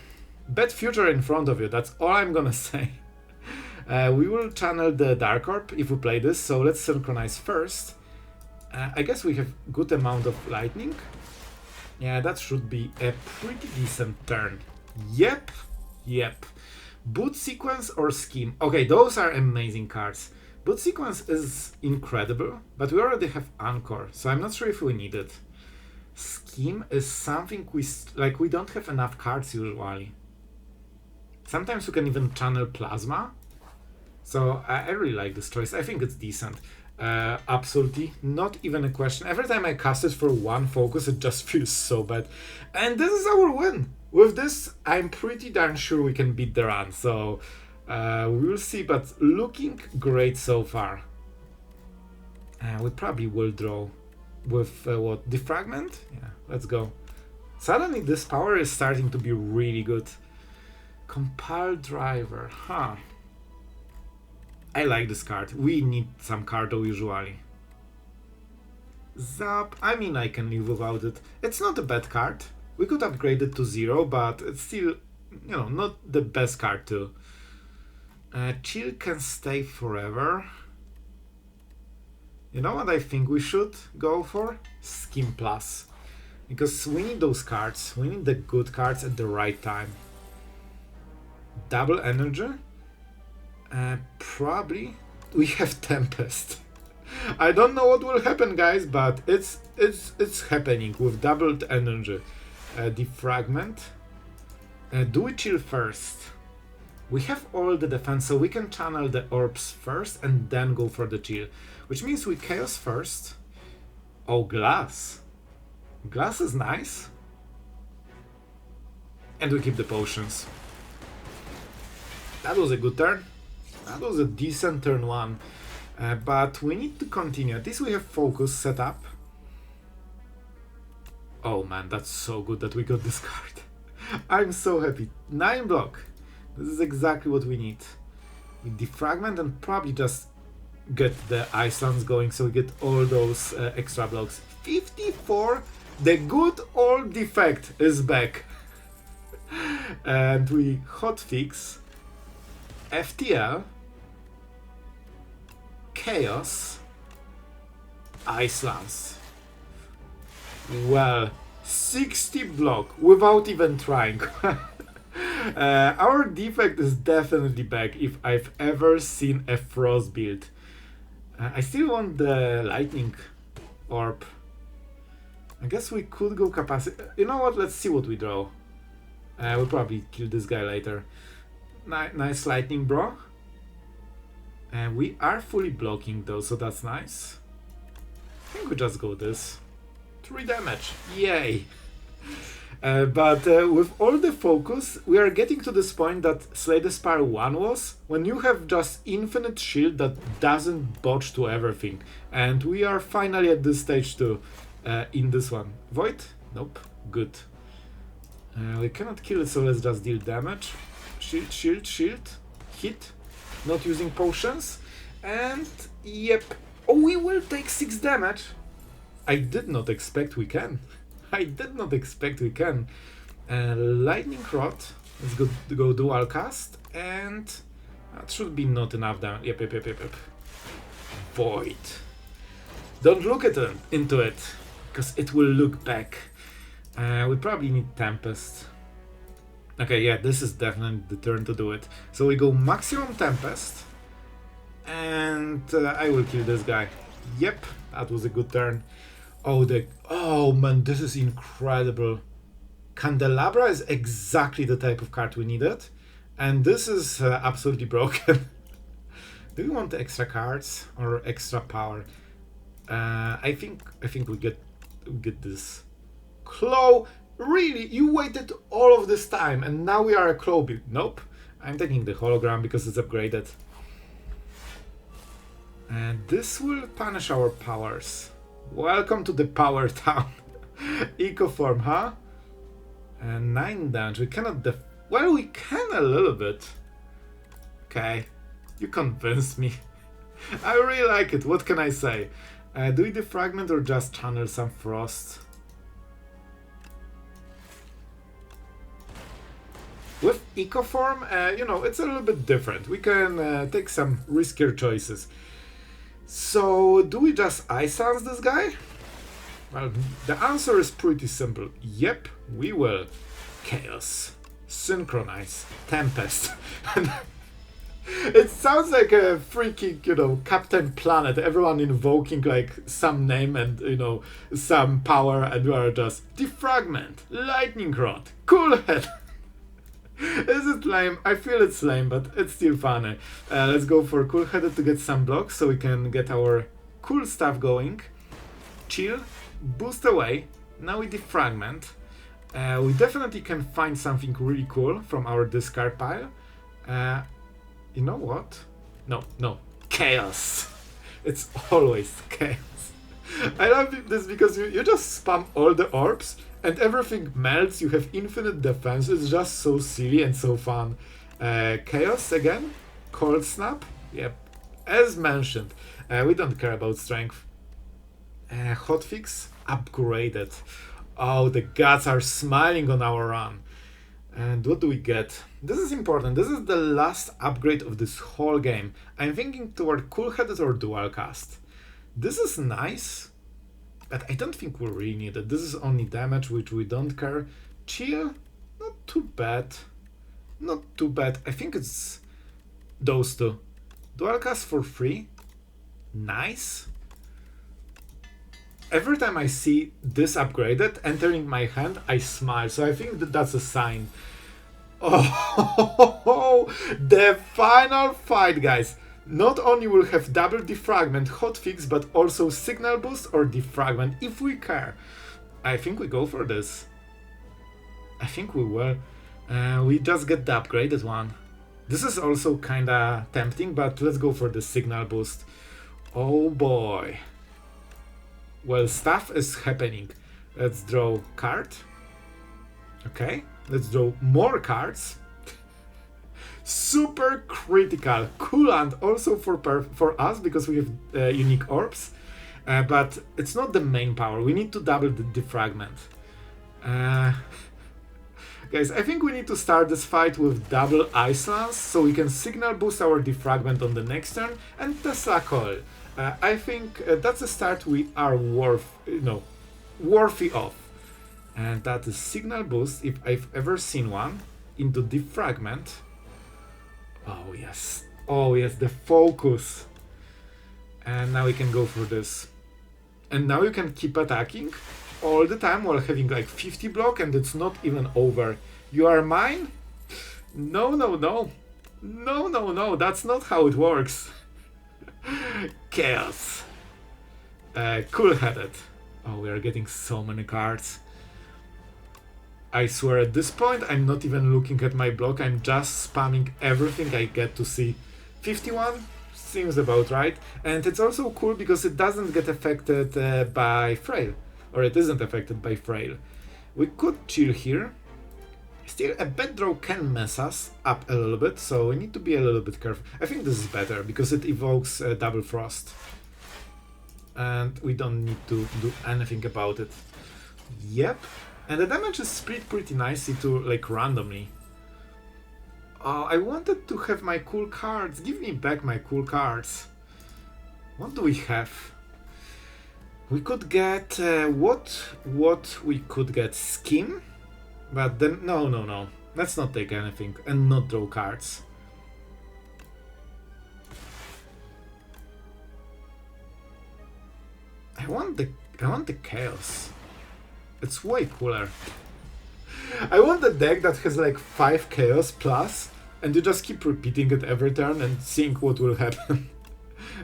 bad future in front of you. That's all I'm gonna say. We will channel the Dark Orb if we play this, so let's synchronize first. I guess we have good amount of lightning. Yeah, that should be a pretty decent turn. Yep. Boot Sequence or Scheme. Okay, those are amazing cards. Boot Sequence is incredible, but we already have Anchor, so I'm not sure if we need it. Scheme is something we don't have enough cards usually. Sometimes we can even channel Plasma. So I really like this choice. I think it's decent. Absolutely, not even a question. Every time I cast it for 1 focus, it just feels so bad. And this is our win. With this, I'm pretty darn sure we can beat the run. So we will see, but looking great so far. We probably will draw with what? Defragment? Yeah, let's go. Suddenly this power is starting to be really good. Compile Driver, huh. I like this card. We need some cardo usually. Zap. I mean, I can live without it. It's not a bad card. We could upgrade it to 0, but it's still, not the best card too. Chill can stay forever. You know what I think we should go for? Scheme Plus. Because we need those cards. We need the good cards at the right time. Double energy. Probably we have Tempest. I don't know what will happen, guys, but it's happening with doubled energy. Defragment. Do we chill first? We have all the defense, so we can channel the orbs first and then go for the chill. Which means we chaos first. Oh, glass. Glass is nice. And we keep the potions. That was a good turn. That was a decent turn one. But we need to continue. At least we have focus set up. Oh man, that's so good that we got this card. I'm so happy. 9 block. This is exactly what we need. We defragment and probably just get the Icelands going so we get all those extra blocks. 54. The good old Defect is back. And we hotfix FTL, Chaos, Icelands. Well, 60 block without even trying. Our Defect is definitely back if I've ever seen a Frost build. I still want the Lightning Orb. I guess we could go capacity. You know what? Let's see what we draw. We'll probably kill this guy later. Nice lightning, bro. And we are fully blocking though, so that's nice. I think we just go this. 3 damage. Yay! But with all the focus, we are getting to this point that Slay the Spire 1 was, when you have just infinite shield that doesn't botch to everything. And we are finally at this stage too, in this one. Void? Nope. Good. We cannot kill it, so let's just deal damage. Shield, shield, shield. Hit. Not using potions. And yep. Oh, we will take 6 damage. I did not expect we can. I did not expect we can. Lightning Rod. Let's go dual cast. And that should be not enough damage. Yep. Void. Don't look at it, into it, because it will look back. We probably need Tempest. Okay, yeah, this is definitely the turn to do it. So we go maximum Tempest. And I will kill this guy. Yep, that was a good turn. Oh man, this is incredible. Candelabra is exactly the type of card we needed. And this is absolutely broken. Do we want extra cards or extra power? I think we get this. Claw? Really? You waited all of this time and now we are a claw build? Nope. I'm taking the hologram because it's upgraded. And this will punish our powers. Welcome to the power town. Ecoform, huh? And 9 damage. We cannot well, we can a little bit. Okay. You convinced me. I really like it. What can I say? Do we defragment or just channel some frost? With Ecoform, you know, it's a little bit different. We can take some riskier choices. So, do we just Ice Sans this guy? Well, the answer is pretty simple. Yep, we will. Chaos. Synchronize. Tempest. It sounds like a freaking, you know, Captain Planet. Everyone invoking like some name and, you know, some power, and we are just Defragment. Lightning Rod. Cool Head. Is it lame? I feel it's lame, but it's still funny. Let's go for Cool Headed to get some blocks so we can get our cool stuff going. Chill, boost away. Now we defragment. We definitely can find something really cool from our discard pile. You know what? No. Chaos. It's always chaos. I love this because you just spam all the orbs and everything melts, you have infinite defense, it's just so silly and so fun. Chaos again, Cold Snap, yep, as mentioned, we don't care about strength. Hotfix, upgraded. Oh, the gods are smiling on our run. And what do we get? This is important, this is the last upgrade of this whole game. I'm thinking toward Cool-Headed or Dual Cast. This is nice. But I don't think we really need it. This is only damage, which we don't care. Chill, not too bad. Not too bad. I think it's those two. Dual cast for free. Nice. Every time I see this upgraded entering my hand, I smile. So I think that that's a sign. Oh, the final fight, guys. Not only will have double defragment hotfix, but also signal boost or defragment if we care. I think we go for this. I think we will. We just get the upgraded one. This is also kinda tempting, but let's go for the signal boost. Oh boy. Well, stuff is happening. Let's draw card. Okay, let's draw more cards. Super critical. Coolant also for us because we have unique orbs. But it's not the main power. We need to double the defragment. Guys, I think we need to start this fight with double Ice Lance so we can signal boost our defragment on the next turn and Tesla Coil. I think that's a start we are worthy of. And that is signal boost, if I've ever seen one, into defragment. Oh yes, the focus. And now we can go for this. And now you can keep attacking all the time while having like 50 block and it's not even over. You are mine? No, that's not how it works. Chaos. Cool-headed. Oh, we are getting so many cards. I swear at this point I'm not even looking at my block, I'm just spamming everything I get to see. 51? Seems about right. And it's also cool because it doesn't get affected by Frail. Or it isn't affected by Frail. We could chill here. Still, a bad draw can mess us up a little bit, so we need to be a little bit careful. I think this is better because it evokes Double Frost. And we don't need to do anything about it. Yep. And the damage is split pretty nicely to like randomly. I wanted to have my cool cards. Give me back my cool cards. What do we have? We could get what we could get Skim, but then no. Let's not take anything and not draw cards. I want the chaos. It's way cooler. I want a deck that has like 5 chaos plus, and you just keep repeating it every turn and seeing what will happen.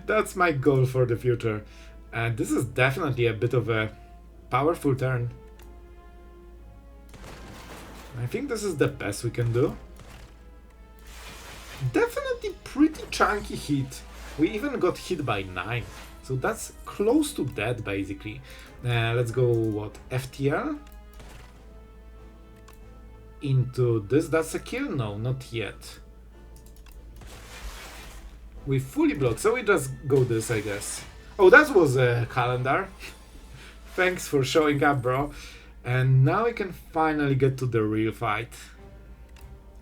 That's my goal for the future. And this is definitely a bit of a powerful turn. I think this is the best we can do. Definitely pretty chunky hit. We even got hit by 9. So that's close to dead basically. Let's go, what, FTL? Into this, that's a kill? No, not yet. We fully block, so we just go this, I guess. Oh, that was a calendar. Thanks for showing up, bro. And now we can finally get to the real fight.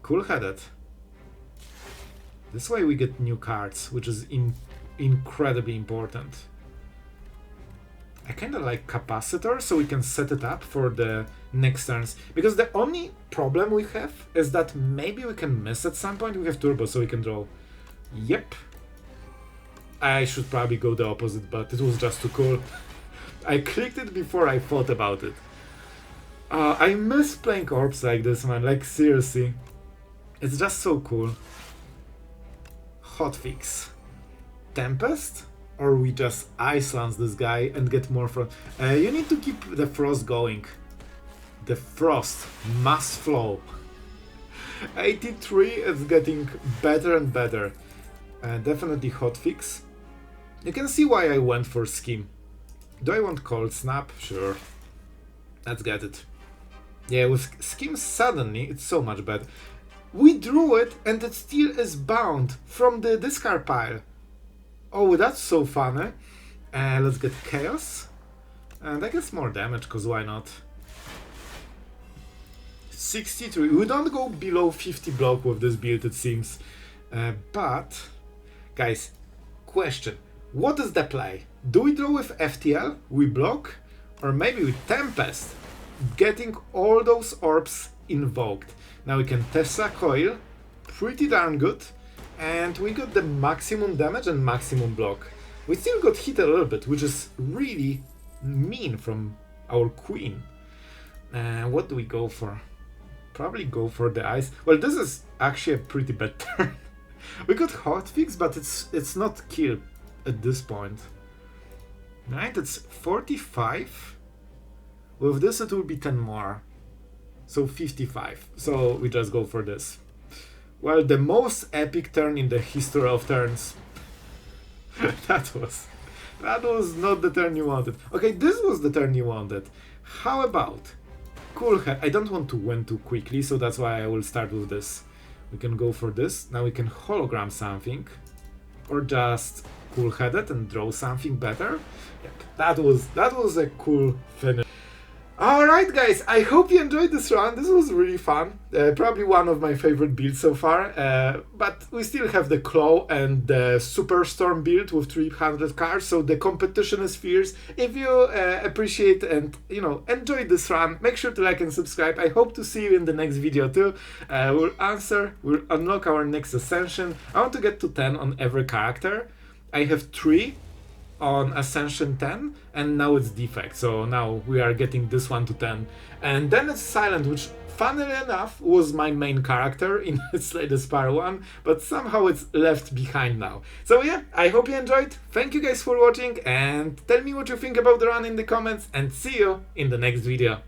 Cool-headed. This way we get new cards, which is incredibly important. I kinda like Capacitor, so we can set it up for the next turns. Because the only problem we have is that maybe we can miss at some point. We have Turbo, so we can draw. Yep. I should probably go the opposite, but it was just too cool. I clicked it before I thought about it. I miss playing Orbs like this, man. Like, seriously. It's just so cool. Hotfix. Tempest? Or we just Ice Lance this guy and get more frost. You need to keep the frost going. The frost must flow. 83 is getting better and better. Definitely hotfix. You can see why I went for Skim. Do I want Cold Snap? Sure. Let's get it. Yeah, with Skim suddenly it's so much better. We drew it and it still is bound from the discard pile. Oh, that's so fun, eh? Let's get Chaos. And I guess more damage, cause why not? 63. We don't go below 50 block with this build, it seems. But, guys, question. What is the play? Do we draw with FTL? We block? Or maybe with Tempest? Getting all those orbs invoked. Now we can Tesla Coil. Pretty darn good. And we got the maximum damage and maximum block. We still got hit a little bit, which is really, mean from our queen. What do we go for? Probably go for the ice. Well, this is actually a pretty bad turn. We got hotfix, but it's not kill at this point. Right, it's 45. With this it will be 10 more. So 55. So we just go for this. Well, the most epic turn in the history of turns. That was not the turn you wanted. Okay, this was the turn you wanted. How about cool head? I don't want to win too quickly, so that's why I will start with this. We can go for this. Now we can hologram something. Or just cool-headed and draw something better. Yep, that was a cool finish. Alright guys, I hope you enjoyed this run. This was really fun. Probably one of my favorite builds so far. But we still have the Claw and the Superstorm build with 300 cards, so the competition is fierce. If you appreciate and enjoy this run, make sure to like and subscribe. I hope to see you in the next video too. We'll unlock our next Ascension. I want to get to 10 on every character. I have 3 on Ascension 10, and now it's Defect, so now we are getting this one to 10. And then it's Silent, which funnily enough was my main character in Slay the Spire 1, but somehow it's left behind now. So yeah, I hope you enjoyed, thank you guys for watching, and tell me what you think about the run in the comments, and see you in the next video.